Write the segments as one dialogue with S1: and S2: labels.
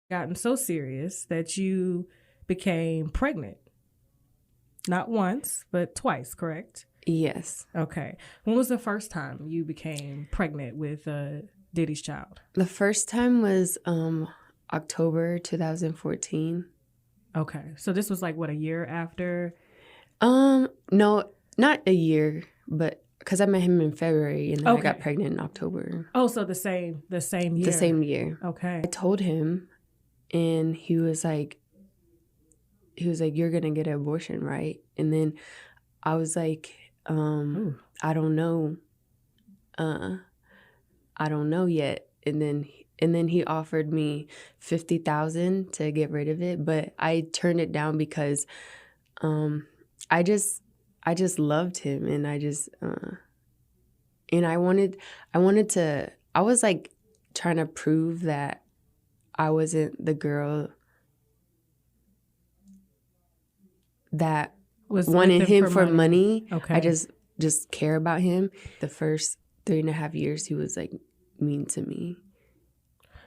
S1: Gotten so serious that you became pregnant. Not once, but twice, correct?
S2: Yes.
S1: Okay. When was the first time you became pregnant with Diddy's child?
S2: The first time was October 2014.
S1: Okay. So this was like, what, a year after?
S2: No, not a year, but because I met him in February and then I got pregnant in October.
S1: Oh, so the same year.
S2: The same year.
S1: Okay.
S2: I told him, and he was like, you're gonna get an abortion, right? And then I was like, I don't know. I don't know yet. And then he offered me $50,000 to get rid of it, but I turned it down because I just loved him, and and I wanted to. I was like trying to prove that I wasn't the girl that wanted him for money.
S1: Okay.
S2: I just care about him. The first 3.5 years, he was like mean to me.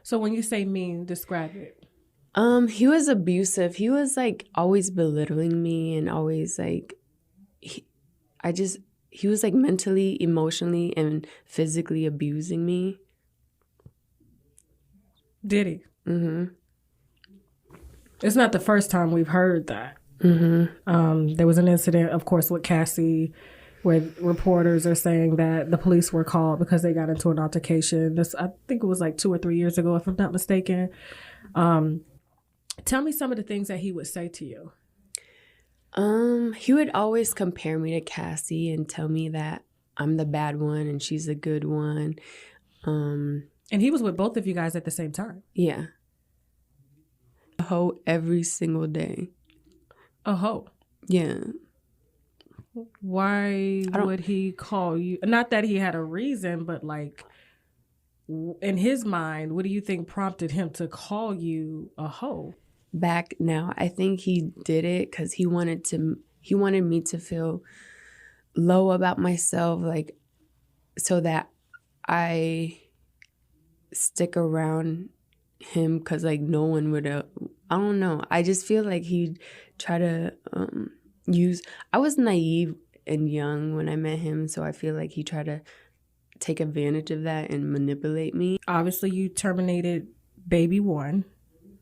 S1: So when you say mean, describe it.
S2: He was abusive. He was like always belittling me, and always like he was like mentally, emotionally, and physically abusing me.
S1: Did he?
S2: Mm-hmm.
S1: It's not the first time we've heard that.
S2: Mm-hmm.
S1: There was an incident, of course, with Cassie, where reporters are saying that the police were called because they got into an altercation. I think it was like 2 or 3 years ago, if I'm not mistaken. Tell me some of the things that he would say to you.
S2: He would always compare me to Cassie and tell me that I'm the bad one and she's the good one.
S1: And he was with both of you guys at the same time?
S2: Yeah. A hoe every single day.
S1: A hoe?
S2: Yeah.
S1: Why would he call you? Not that he had a reason, but like in his mind, what do you think prompted him to call you a hoe?
S2: Back now, I think he did it because he wanted me to feel low about myself, like, so that I stick around him, because like no one would I don't know, I just feel like he'd try to I was naive and young when I met him, so I feel like he tried to take advantage of that and manipulate me.
S1: Obviously you terminated baby one.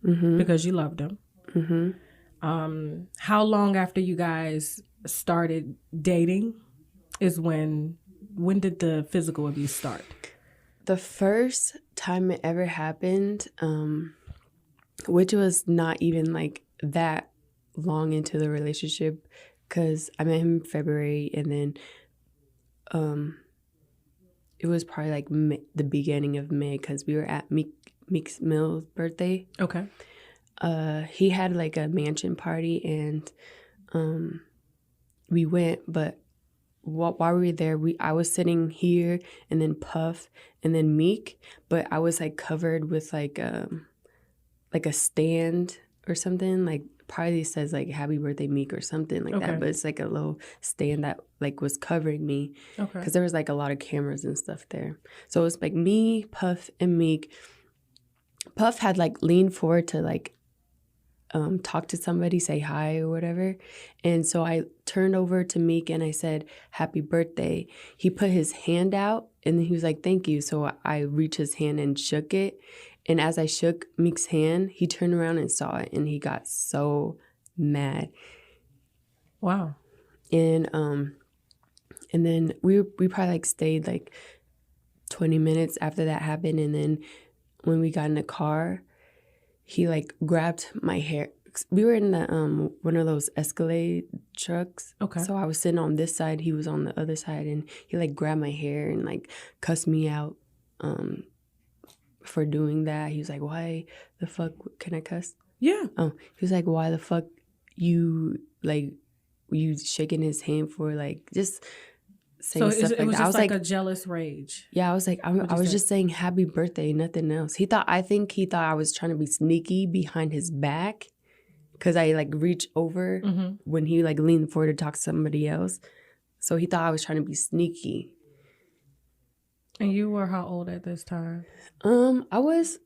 S2: Mm-hmm.
S1: Because you loved him.
S2: Mm-hmm.
S1: How long after you guys started dating is when did the physical abuse start?
S2: The first time it ever happened, which was not even like that long into the relationship, because I met him in February, and then it was probably like the beginning of May, because we were at Meek's Mill's birthday.
S1: Okay.
S2: He had like a mansion party, and we went, but while we were there, I was sitting here, and then Puff, and then Meek, but I was like covered with like a stand or something, like probably says like "Happy Birthday, Meek" or something like that, but it's like a little stand that like was covering me, because there was like a lot of cameras and stuff there. So it was like me, Puff, and Meek. Puff had like leaned forward to like talk to somebody, say hi or whatever, and so I turned over to Meek and I said "Happy birthday." He put his hand out and then he was like "Thank you." So I reached his hand and shook it, and as I shook Meek's hand, he turned around and saw it, and he got so mad.
S1: Wow.
S2: And then we probably like stayed like 20 minutes after that happened, and then when we got in the car, he like grabbed my hair. We were in the one of those Escalade trucks.
S1: Okay.
S2: So I was sitting on this side, he was on the other side, and he like grabbed my hair and like cussed me out for doing that. He was like, "Why the fuck can I cuss?"
S1: Yeah.
S2: Oh, he was like, "Why the fuck you shaking his hand for?" Like just saying stuff like that.
S1: It was just
S2: I was
S1: like a jealous rage.
S2: Yeah, I was like, I was just saying happy birthday, nothing else. I think he thought I was trying to be sneaky behind his back, because I like reached over when he like leaned forward to talk to somebody else. So he thought I was trying to be sneaky.
S1: And you were how old at this time?
S2: I was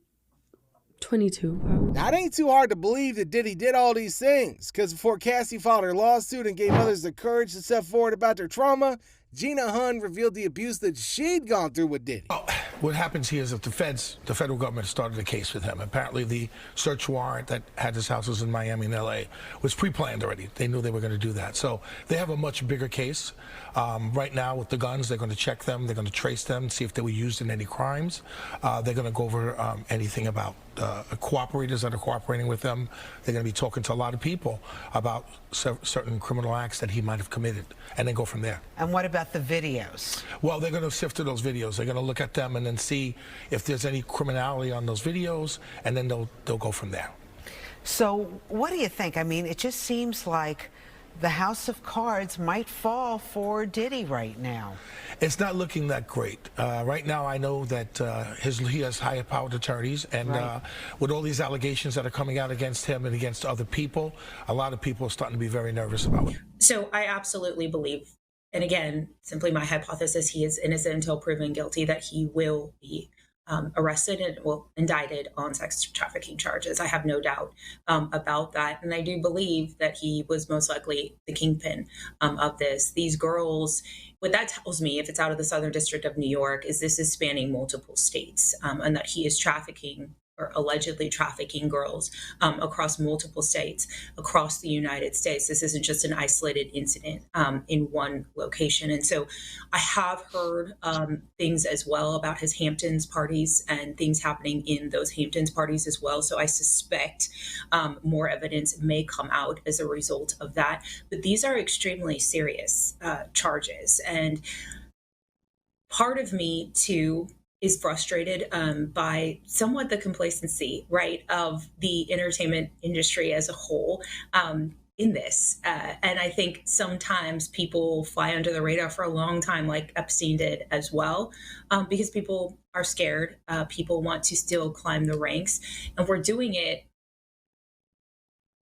S2: 22, probably.
S3: Now, it ain't too hard to believe that Diddy did all these things, because before Cassie filed her lawsuit and gave others the courage to step forward about their trauma, Gina Hunn revealed the abuse that she'd gone through with Diddy.
S4: Oh, what happens here is that the federal government started a case with him. Apparently the search warrant that had his houses in Miami and LA was pre-planned already. They knew they were going to do that. So they have a much bigger case. Right now with the guns, they're going to check them. They're going to trace them, see if they were used in any crimes. They're going to go over anything about cooperators that are cooperating with them. They're going to be talking to a lot of people about certain criminal acts that he might have committed, and then go from there.
S5: And what about the videos?
S4: Well, they're going to sift through those videos. They're going to look at them and then see if there's any criminality on those videos, and then they'll go from there.
S5: So what do you think? I mean, it just seems like the house of cards might fall for Diddy right now.
S4: It's not looking that great. Right now, I know that he has higher-powered attorneys, and
S5: Right.
S4: with all these allegations that are coming out against him and against other people, a lot of people are starting to be very nervous about it.
S6: So I absolutely believe, and again, simply my hypothesis, he is innocent until proven guilty, that he will be arrested and indicted on sex trafficking charges. I have no doubt about that. And I do believe that he was most likely the kingpin of this. These girls, what that tells me, if it's out of the Southern District of New York, is this is spanning multiple states, and that he is trafficking or allegedly trafficking girls across multiple states, across the United States. This isn't just an isolated incident in one location. And so I have heard things as well about his Hamptons parties and things happening in those Hamptons parties as well. So I suspect more evidence may come out as a result of that. But these are extremely serious charges. And part of me, too, is frustrated by somewhat the complacency, right, of the entertainment industry as a whole in this. And I think sometimes people fly under the radar for a long time, like Epstein did as well, because people are scared. People want to still climb the ranks. And we're doing it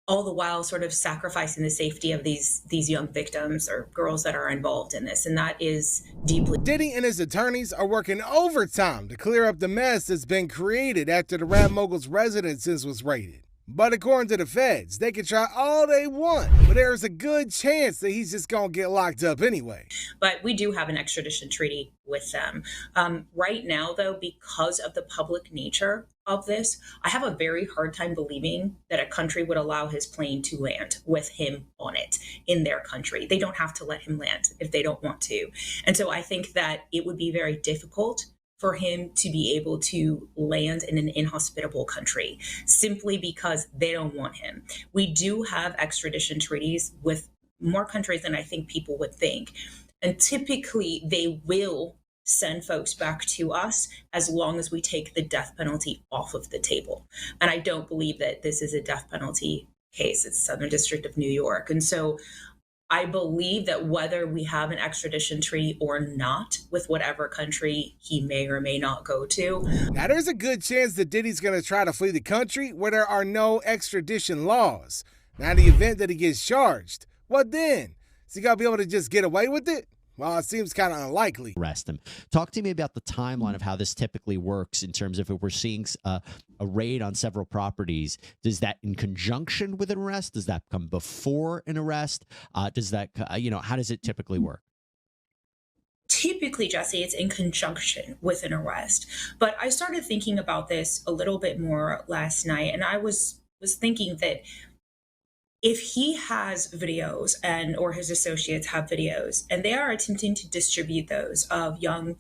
S6: all the while sort of sacrificing the safety of these young victims or girls that are involved in this. And that is deeply.
S3: Diddy and his attorneys are working overtime to clear up the mess that's been created after the rap mogul's residence was raided. But according to the feds, they can try all they want, but there's a good chance that he's just gonna get locked up anyway.
S6: But we do have an extradition treaty with them. Right now, though, because of the public nature of this, I have a very hard time believing that a country would allow his plane to land with him on it in their country. They don't have to let him land if they don't want to. And so I think that it would be very difficult for him to be able to land in an inhospitable country simply because they don't want him. We do have extradition treaties with more countries than I think people would think. And typically they will send folks back to us as long as we take the death penalty off of the table. And I don't believe that this is a death penalty case. It's Southern District of New York. And so I believe that whether we have an extradition treaty or not with whatever country he may or may not go to.
S3: Now, there's a good chance that Diddy's going to try to flee the country where there are no extradition laws. Now, in the event that he gets charged, what then? Is he going to be able to just get away with it? Well, it seems kind of unlikely.
S7: Arrest him. Talk to me about the timeline of how this typically works in terms of if we're seeing a raid on several properties. Does that in conjunction with an arrest? Does that come before an arrest? Does that, how does it typically work?
S6: Typically, Jesse, it's in conjunction with an arrest. But I started thinking about this a little bit more last night, and I was thinking that if he has videos or his associates have videos and they are attempting to distribute those of young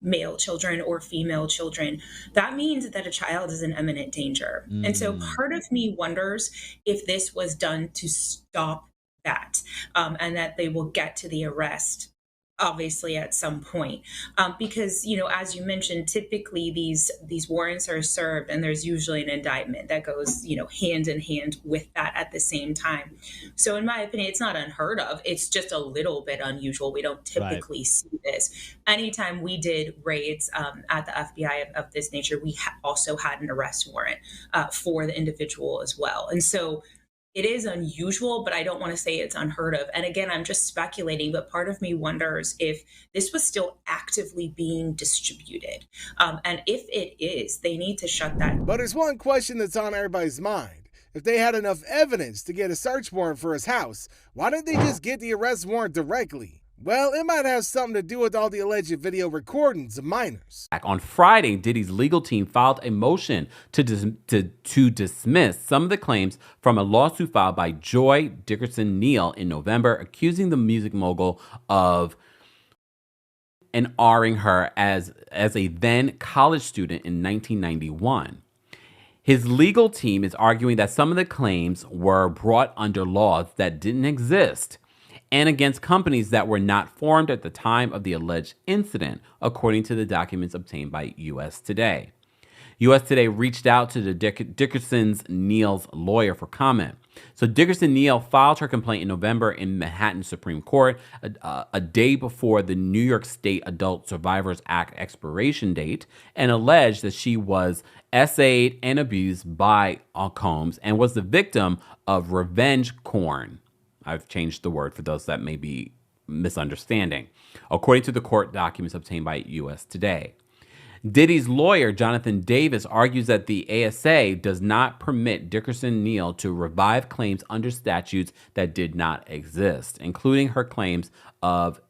S6: male children or female children, that means that a child is in imminent danger. And so part of me wonders if this was done to stop that, and that they will get to the arrest obviously at some point, because as you mentioned, typically these warrants are served and there's usually an indictment that goes hand in hand with that at the same time. So in my opinion, it's not unheard of. It's just a little bit unusual. We don't typically see this. Anytime we did raids at the FBI of this nature, we also had an arrest warrant for the individual as well. And so it is unusual, but I don't want to say it's unheard of. And again, I'm just speculating, but part of me wonders if this was still actively being distributed. And if it is, they need to shut that.
S3: But there's one question that's on everybody's mind. If they had enough evidence to get a search warrant for his house, why didn't they just get the arrest warrant directly? Well, it might have something to do with all the alleged video recordings of minors.
S8: On Friday, Diddy's legal team filed a motion to dismiss some of the claims from a lawsuit filed by Joy Dickerson Neal in November, accusing the music mogul of R-ing her as a then college student in 1991. His legal team is arguing that some of the claims were brought under laws that didn't exist and against companies that were not formed at the time of the alleged incident, according to the documents obtained by U.S. Today. U.S. Today reached out to the Dickerson Neal's lawyer for comment. So Dickerson Neal filed her complaint in November in Manhattan Supreme Court, a day before the New York State Adult Survivors Act expiration date, and alleged that she was essayed and abused by Combs and was the victim of revenge porn. I've changed the word for those that may be misunderstanding, according to the court documents obtained by U.S. Today. Diddy's lawyer, Jonathan Davis, argues that the ASA does not permit Dickerson Neal to revive claims under statutes that did not exist, including her claims of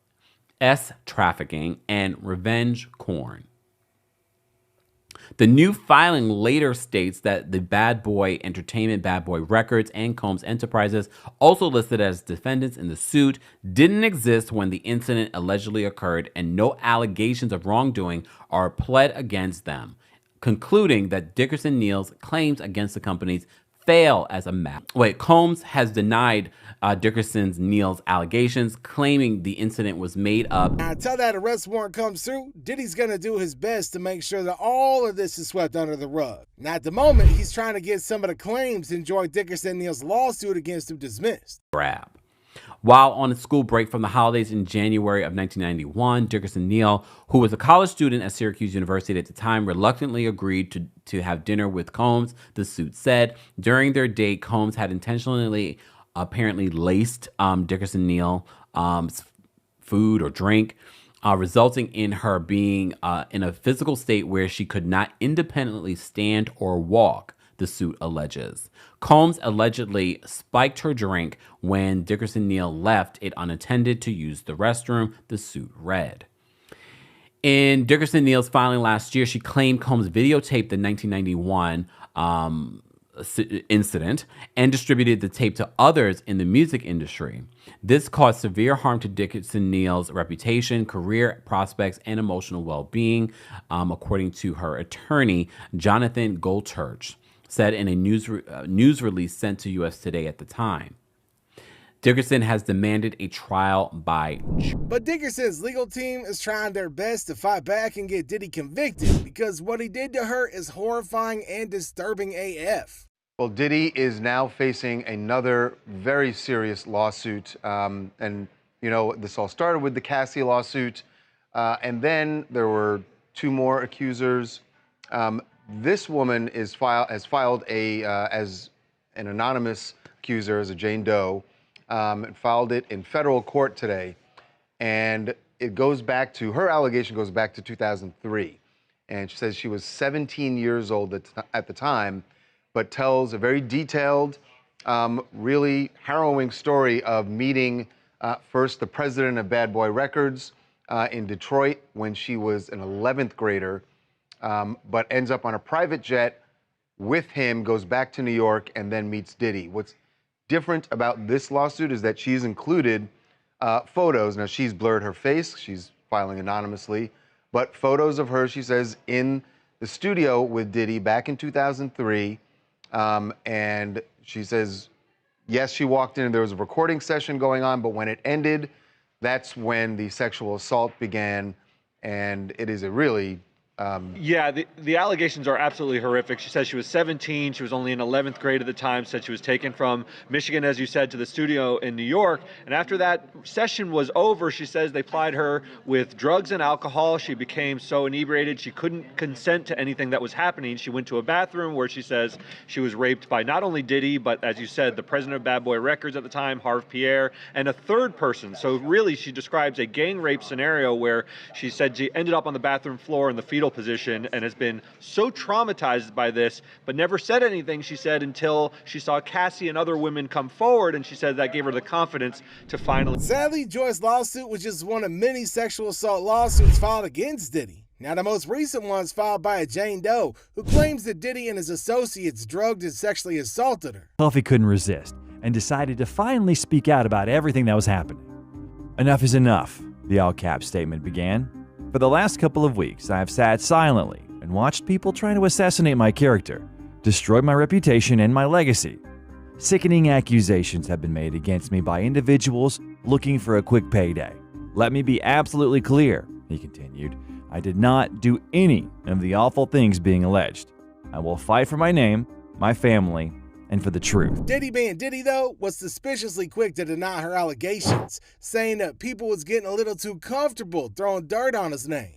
S8: trafficking and revenge porn. The new filing later states that the Bad Boy Entertainment, Bad Boy Records, and Combs Enterprises, also listed as defendants in the suit, didn't exist when the incident allegedly occurred, and no allegations of wrongdoing are pled against them, concluding that Dickerson Neal's claims against the companies fail as a matter. Combs has denied Dickerson Neal's allegations, claiming the incident was made up.
S3: Now, until that arrest warrant comes through, Diddy's gonna do his best to make sure that all of this is swept under the rug. Now, at the moment, he's trying to get some of the claims in Joy Dickerson Neal's lawsuit against him dismissed.
S8: While on a school break from the holidays in January of 1991, Dickerson Neal, who was a college student at Syracuse University at the time, reluctantly agreed to have dinner with Combs, the suit said. During their date, Combs had intentionally apparently laced Dickerson Neal's food or drink, resulting in her being in a physical state where she could not independently stand or walk, the suit alleges. Combs allegedly spiked her drink when Dickerson Neal left it unattended to use the restroom, the suit read. In Dickerson Neal's filing last year, she claimed Combs videotaped the 1991 incident and distributed the tape to others in the music industry. This caused severe harm to Dickerson Neal's reputation, career prospects, and emotional well-being, according to her attorney, Jonathan Goldchurch said in a news release sent to U.S. Today at the time. Dickerson has demanded a trial by jury.
S3: But Dickerson's legal team is trying their best to fight back and get Diddy convicted because what he did to her is horrifying and disturbing AF.
S9: Well, Diddy is now facing another very serious lawsuit. And, you know, this all started with the Cassie lawsuit. And then there were two more accusers. This woman has filed as an anonymous accuser, as a Jane Doe, and filed it in federal court today. And it goes back to, her allegation goes back to 2003. And she says she was 17 years old at the time, but tells a very detailed, really harrowing story of meeting first the president of Bad Boy Records in Detroit when she was an 11th grader, but ends up on a private jet with him, goes back to New York, and then meets Diddy. What's different about this lawsuit is that she's included photos. Now, she's blurred her face. She's filing anonymously. But photos of her, she says, in the studio with Diddy back in 2003. And she says, yes, she walked in and there was a recording session going on, but when it ended, that's when the sexual assault began. And it is a really
S10: Yeah, the allegations are absolutely horrific. She says she was 17. She was only in 11th grade at the time. Said she was taken from Michigan, as you said, to the studio in New York. And after that session was over, she says they plied her with drugs and alcohol. She became so inebriated she couldn't consent to anything that was happening. She went to a bathroom where she says she was raped by not only Diddy, but as you said, the president of Bad Boy Records at the time, Harv Pierre, and a third person. So really, she describes a gang rape scenario where she said she ended up on the bathroom floor in the fetal position and has been so traumatized by this, but never said anything, she said, until she saw Cassie and other women come forward, and she said that gave her the confidence to finally.
S3: Sadly, Joy's lawsuit was just one of many sexual assault lawsuits filed against Diddy. Now, the most recent one's filed by a Jane Doe who claims that Diddy and his associates drugged and sexually assaulted her.
S11: Puffy couldn't resist and decided to finally speak out about everything that was happening. Enough is enough, the all-cap statement began. For the last couple of weeks, I have sat silently and watched people trying to assassinate my character, destroy my reputation and my legacy. Sickening accusations have been made against me by individuals looking for a quick payday. Let me be absolutely clear, he continued. I did not do any of the awful things being alleged. I will fight for my name, my family, and for the truth.
S3: Diddy being Diddy, though, was suspiciously quick to deny her allegations, saying that people was getting a little too comfortable throwing dirt on his name.